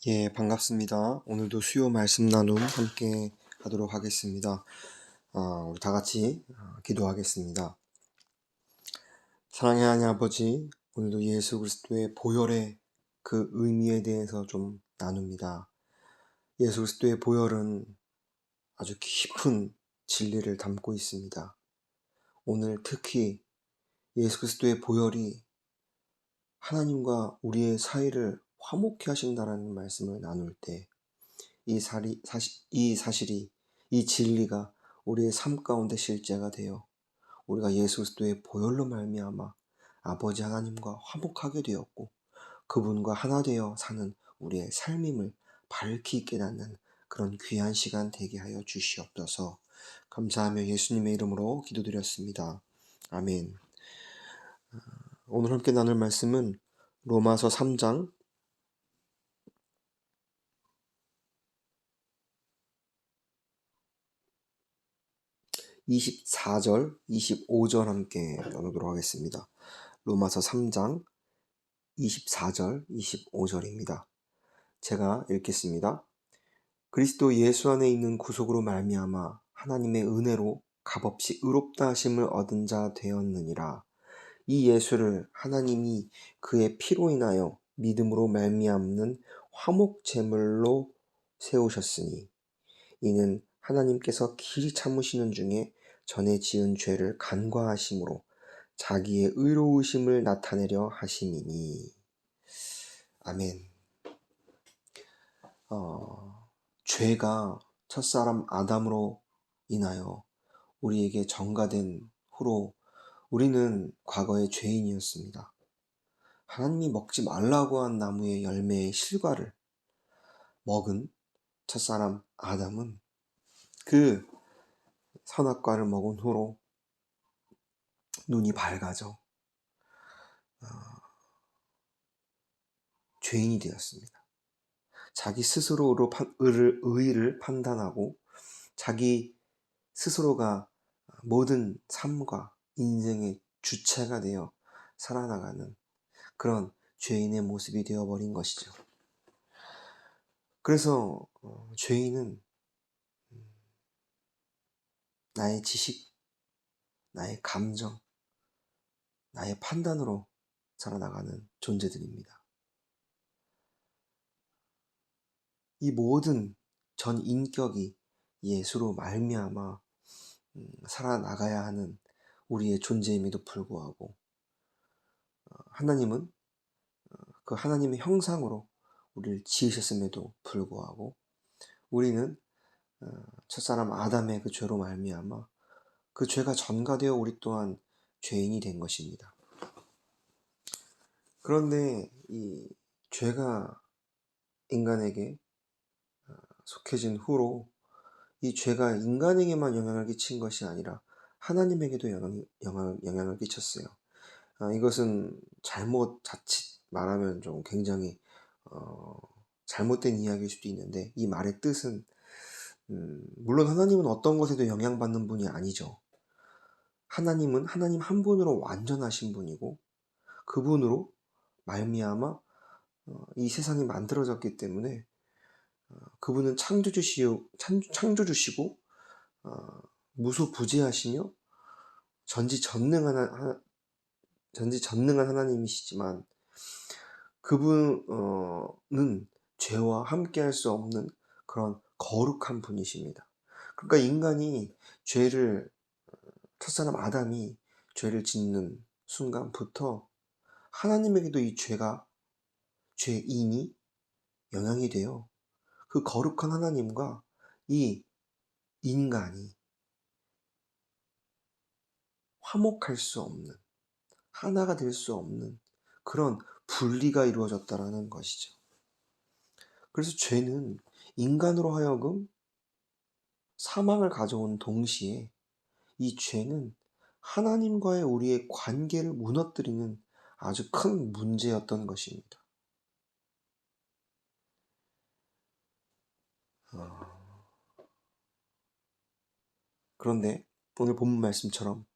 예, 반갑습니다. 오늘도 수요 말씀 나눔 함께 하도록 하겠습니다. 우리 다 같이 기도하겠습니다. 사랑의 하나님 아버지, 오늘도 예수 그리스도의 보혈의 그 의미에 대해서 좀 나눕니다. 예수 그리스도의 보혈은 아주 깊은 진리를 담고 있습니다. 오늘 특히 예수 그리스도의 보혈이 하나님과 우리의 사이를 화목케 하신다라는 말씀을 나눌 때 이 사실이, 이 진리가 우리의 삶 가운데 실제가 되어 우리가 예수 그리스도의 보혈로 말미암아 아버지 하나님과 화목하게 되었고 그분과 하나 되어 사는 우리의 삶임을 밝히 깨닫는 그런 귀한 시간 되게 하여 주시옵소서. 감사하며 예수님의 이름으로 기도드렸습니다. 아멘. 오늘 함께 나눌 말씀은 로마서 3장 24절, 25절 함께 나누도록 하겠습니다. 로마서 3장 24절, 25절입니다. 제가 읽겠습니다. 그리스도 예수 안에 있는 구속으로 말미암아 하나님의 은혜로 값없이 의롭다 하심을 얻은 자 되었느니라. 이 예수를 하나님이 그의 피로 인하여 믿음으로 말미암는 화목 제물로 세우셨으니 이는 하나님께서 길이 참으시는 중에 전에 지은 죄를 간과하심으로 자기의 의로우심을 나타내려 하심이니. 아멘. 죄가 첫사람 아담으로 인하여 우리에게 전가된 후로 우리는 과거의 죄인이었습니다. 하나님이 먹지 말라고 한 나무의 열매의 실과를 먹은 첫사람 아담은 그 선악과를 먹은 후로 눈이 밝아져 죄인이 되었습니다. 자기 스스로로 의를 판단하고 자기 스스로가 모든 삶과 인생의 주체가 되어 살아나가는 그런 죄인의 모습이 되어버린 것이죠. 그래서 죄인은 나의 지식, 나의 감정, 나의 판단으로 살아나가는 존재들입니다. 이 모든 전 인격이 예수로 말미암아 살아나가야 하는 우리의 존재임에도 불구하고 하나님은 그 하나님의 형상으로 우리를 지으셨음에도 불구하고 우리는 첫사람 아담의 그 죄로 말미암아 그 죄가 전가되어 우리 또한 죄인이 된 것입니다. 그런데 이 죄가 인간에게 속해진 후로 이 죄가 인간에게만 영향을 끼친 것이 아니라 하나님에게도 영향을 끼쳤어요. 이것은 자칫 말하면 좀 굉장히 잘못된 이야기일 수도 있는데 이 말의 뜻은 물론 하나님은 어떤 것에도 영향받는 분이 아니죠. 하나님은 하나님 한 분으로 완전하신 분이고 그분으로 말미암아 이 세상이 만들어졌기 때문에 그분은 창조주시고 무소부재하시며 전지전능한 하나님이시지만 그분은 죄와 함께할 수 없는 그런 거룩한 분이십니다. 그러니까 인간이 첫사람 아담이 죄를 짓는 순간부터 하나님에게도 이 죄인이 영향이 되어 그 거룩한 하나님과 이 인간이 화목할 수 없는, 하나가 될 수 없는 그런 분리가 이루어졌다라는 것이죠. 그래서 죄는 인간으로 하여금 사망을 가져온 동시에 이 죄는 하나님과의 우리의 관계를 무너뜨리는 아주 큰 문제였던 것입니다. 그런데 오늘 본문 말씀처럼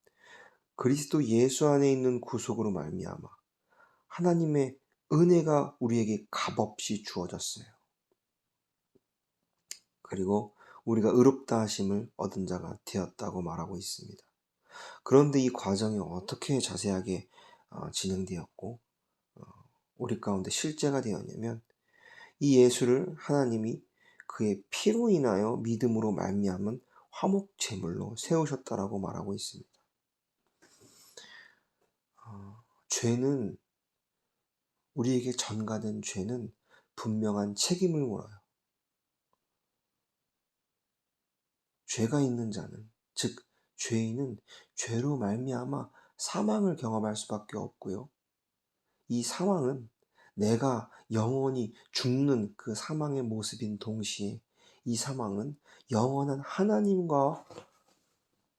그리스도 예수 안에 있는 구속으로 말미암아 하나님의 은혜가 우리에게 값없이 주어졌어요. 그리고 우리가 의롭다 하심을 얻은 자가 되었다고 말하고 있습니다. 그런데 이 과정이 어떻게 자세하게 진행되었고 우리 가운데 실제가 되었냐면, 이 예수를 하나님이 그의 피로 인하여 믿음으로 말미암은 화목 제물로 세우셨다라고 말하고 있습니다. 죄는, 우리에게 전가된 죄는 분명한 책임을 물어요. 죄가 있는 자는, 즉 죄인은 죄로 말미암아 사망을 경험할 수밖에 없고요. 이 사망은 내가 영원히 죽는 그 사망의 모습인 동시에, 이 사망은 영원한 하나님과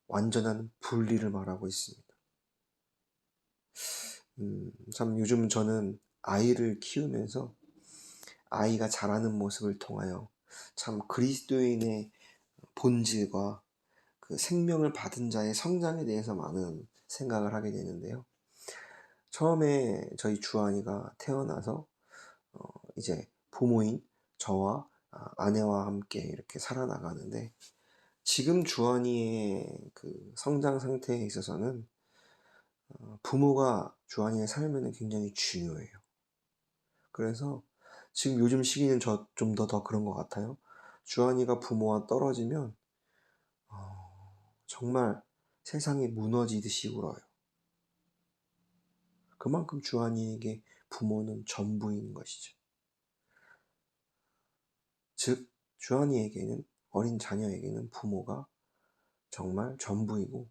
완전한 분리를 말하고 있습니다. 참 요즘 저는 아이를 키우면서 아이가 자라는 모습을 통하여 참 그리스도인의 본질과 그 생명을 받은 자의 성장에 대해서 많은 생각을 하게 되는데요. 처음에 저희 주한이가 태어나서 이제 부모인 저와 아내와 함께 이렇게 살아나가는데, 지금 주한이의 그 성장 상태에 있어서는 부모가 주한이의 삶에는 굉장히 중요해요. 그래서 지금 요즘 시기는 좀 더 그런 것 같아요. 주한이가 부모와 떨어지면 정말 세상이 무너지듯이 울어요. 그만큼 주한이에게 부모는 전부인 것이죠. 즉 주한이에게는, 어린 자녀에게는 부모가 정말 전부이고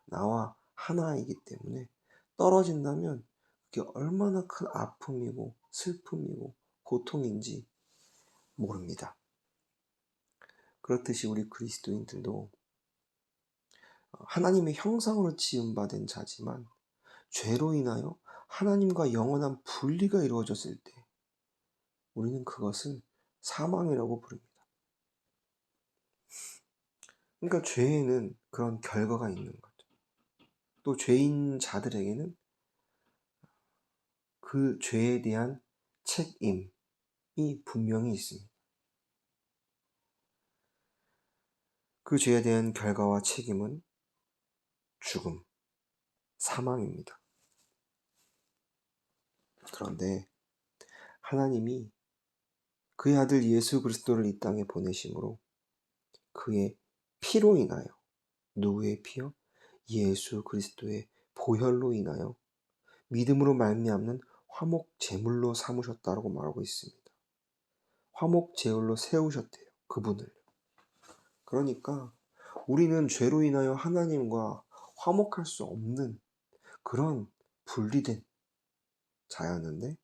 나와 하나이기 때문에 떨어진다면 그게 얼마나 큰 아픔이고 슬픔이고 고통인지 모릅니다. 그렇듯이 우리 그리스도인들도 하나님의 형상으로 지음받은 자지만 죄로 인하여 하나님과 영원한 분리가 이루어졌을 때 우리는 그것을 사망이라고 부릅니다. 그러니까 죄에는 그런 결과가 있는 거죠. 또 죄인 자들에게는 그 죄에 대한 책임이 분명히 있습니다. 그 죄에 대한 결과와 책임은 죽음, 사망입니다. 그런데 하나님이 그의 아들 예수 그리스도를 이 땅에 보내심으로 그의 피로 인하여, 누구의 피요? 예수 그리스도의 보혈로 인하여 믿음으로 말미암는 화목 제물로 삼으셨다고 말하고 있습니다. 화목 제물로 세우셨대요, 그분을. 그러니까 우리는 죄로 인하여 하나님과 화목할 수 없는 그런 분리된 자였는데,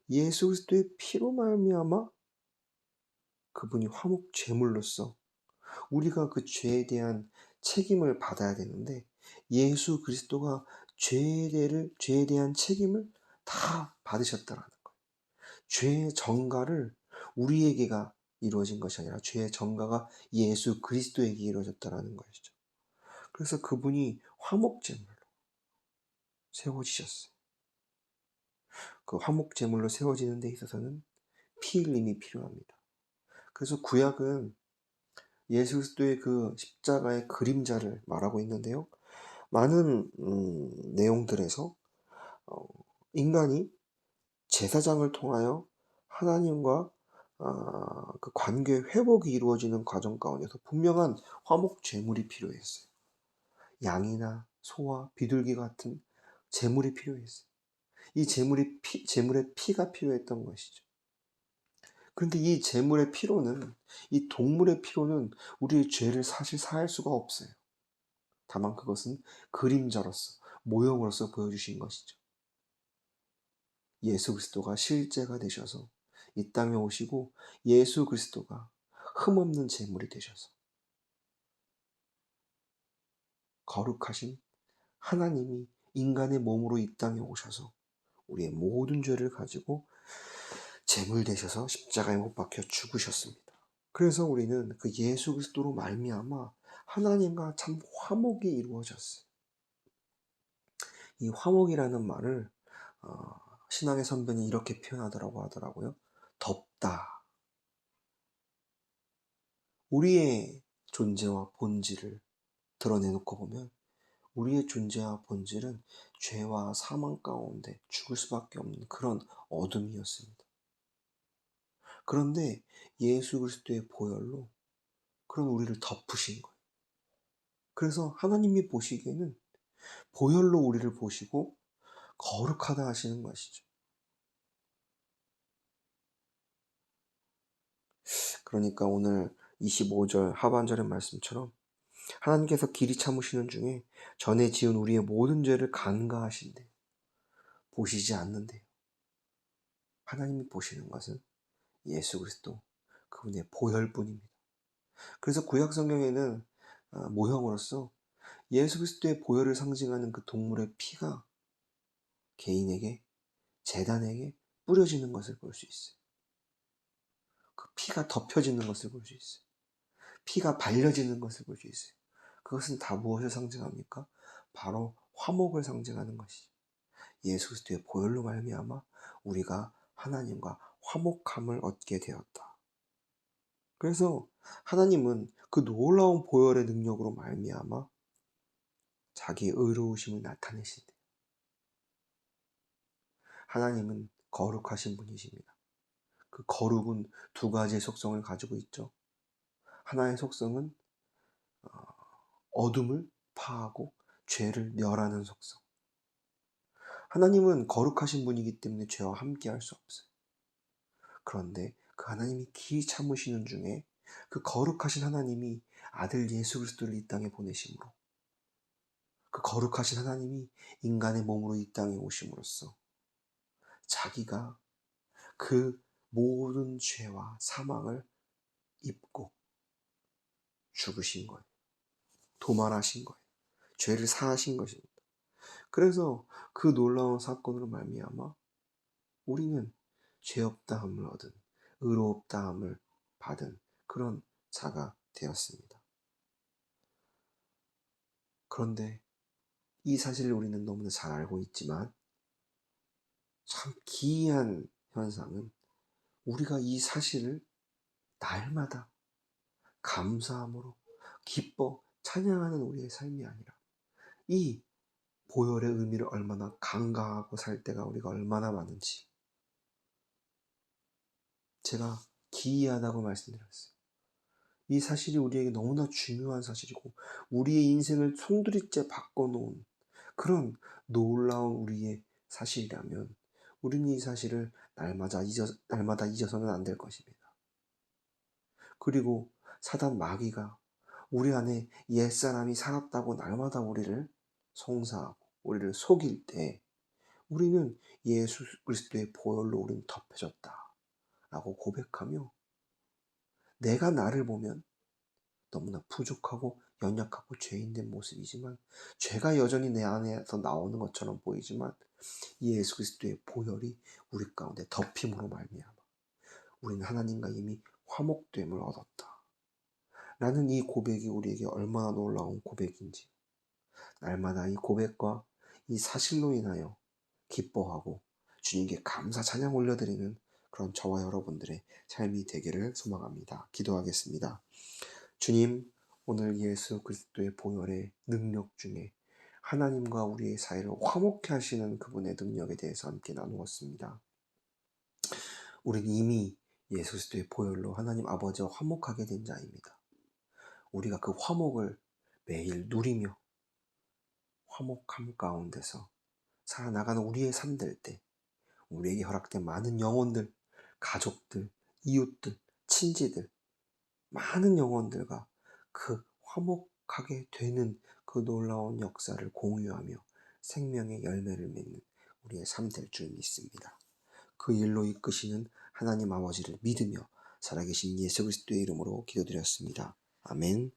예수 그리스도의 피로 말미암아 그분이 화목 제물로서 우리가 그 죄에 대한 책임을 받아야 되는데, 예수 그리스도가 죄에 대한 책임을 다 받으셨다라는 거예요. 죄의 전가를 우리에게가 이루어진 것이 아니라 죄의 전가가 예수 그리스도에게 이루어졌다라는 것이죠. 그래서 그분이 화목제물로 세워지셨어요. 그 화목제물로 세워지는 데 있어서는 피 흘림이 필요합니다. 그래서 구약은 예수 그리스도의 그 십자가의 그림자를 말하고 있는데요. 많은 내용들에서 인간이 제사장을 통하여 하나님과 그 관계 회복이 이루어지는 과정 가운데서 분명한 화목 제물이 필요했어요. 양이나 소와 비둘기 같은 제물이 필요했어요. 이 제물의 피가 필요했던 것이죠. 그런데 이 제물의 피로는, 이 동물의 피로는 우리의 죄를 사실 사할 수가 없어요. 다만 그것은 그림자로서, 모형으로서 보여주신 것이죠. 예수 그리스도가 실제가 되셔서 이 땅에 오시고, 예수 그리스도가 흠없는 제물이 되셔서 거룩하신 하나님이 인간의 몸으로 이 땅에 오셔서 우리의 모든 죄를 가지고 제물 되셔서 십자가에 못 박혀 죽으셨습니다. 그래서 우리는 그 예수 그리스도로 말미암아 하나님과 참 화목이 이루어졌어요. 이 화목이라는 말을 신앙의 선배는 이렇게 표현하더라고요. 덥다. 우리의 존재와 본질을 드러내놓고 보면 우리의 존재와 본질은 죄와 사망 가운데 죽을 수밖에 없는 그런 어둠이었습니다. 그런데 예수 그리스도의 보혈로 그런 우리를 덮으신 거예요. 그래서 하나님이 보시기에는 보혈로 우리를 보시고 거룩하다 하시는 것이죠. 그러니까 오늘 25절 하반절의 말씀처럼 하나님께서 길이 참으시는 중에 전에 지은 우리의 모든 죄를 간과하신대요. 보시지 않는데요. 하나님이 보시는 것은 예수 그리스도 그분의 보혈뿐입니다. 그래서 구약 성경에는 모형으로서 예수 그리스도의 보혈을 상징하는 그 동물의 피가 개인에게 제단에게 뿌려지는 것을 볼 수 있어요. 그 피가 덮여지는 것을 볼 수 있어요. 피가 발려지는 것을 볼 수 있어요. 그것은 다 무엇을 상징합니까? 바로 화목을 상징하는 것이죠. 예수 그리스도의 보혈로 말미암아 우리가 하나님과 화목함을 얻게 되었다. 그래서 하나님은 그 놀라운 보혈의 능력으로 말미암아 자기의 의로우심을 나타내신대. 하나님은 거룩하신 분이십니다. 그 거룩은 두 가지의 속성을 가지고 있죠. 하나의 속성은 어둠을 파하고 죄를 멸하는 속성. 하나님은 거룩하신 분이기 때문에 죄와 함께 할 수 없어요. 그런데 그 하나님이 길이 참으시는 중에 그 거룩하신 하나님이 아들 예수 그리스도를 이 땅에 보내심으로 그 거룩하신 하나님이 인간의 몸으로 이 땅에 오심으로써 자기가 그 모든 죄와 사망을 입고 죽으신 거예요. 도말하신 거예요. 죄를 사하신 것입니다. 그래서 그 놀라운 사건으로 말미암아 우리는 죄 없다함을 얻은 의롭다함을 받은 그런 자가 되었습니다. 그런데 이 사실을 우리는 너무나 잘 알고 있지만 참 기이한 현상은 우리가 이 사실을 날마다 감사함으로 기뻐 찬양하는 우리의 삶이 아니라 이 보혈의 의미를 얼마나 간과하고 살 때가 우리가 얼마나 많은지 제가 기이하다고 말씀드렸어요. 이 사실이 우리에게 너무나 중요한 사실이고 우리의 인생을 송두리째 바꿔놓은 그런 놀라운 우리의 사실이라면 우리는 이 사실을 날마다 잊어서는 안 될 것입니다. 그리고 사단 마귀가 우리 안에 옛사람이 살았다고 날마다 우리를 송사하고 우리를 속일 때 우리는 예수 그리스도의 보혈로 우리는 덮여졌다 라고 고백하며 내가 나를 보면 너무나 부족하고 연약하고 죄인된 모습이지만 죄가 여전히 내 안에서 나오는 것처럼 보이지만 예수 그리스도의 보혈이 우리 가운데 덮임으로 말미암아 우리는 하나님과 이미 화목됨을 얻었다 라는 이 고백이 우리에게 얼마나 놀라운 고백인지 날마다 이 고백과 이 사실로 인하여 기뻐하고 주님께 감사 찬양 올려드리는 그런 저와 여러분들의 삶이 되기를 소망합니다. 기도하겠습니다. 주님, 오늘 예수 그리스도의 보혈의 능력 중에 하나님과 우리의 사이를 화목케 하시는 그분의 능력에 대해서 함께 나누었습니다. 우리는 이미 예수 그리스도의 보혈로 하나님 아버지와 화목하게 된 자입니다. 우리가 그 화목을 매일 누리며 화목함 가운데서 살아나가는 우리의 삶 될 때 우리에게 허락된 많은 영혼들, 가족들, 이웃들, 친지들, 많은 영혼들과 그 화목하게 되는 그 놀라운 역사를 공유하며 생명의 열매를 맺는 우리의 삶 될 줄 믿습니다. 그 일로 이끄시는 하나님 아버지를 믿으며 살아계신 예수 그리스도의 이름으로 기도드렸습니다. 아멘.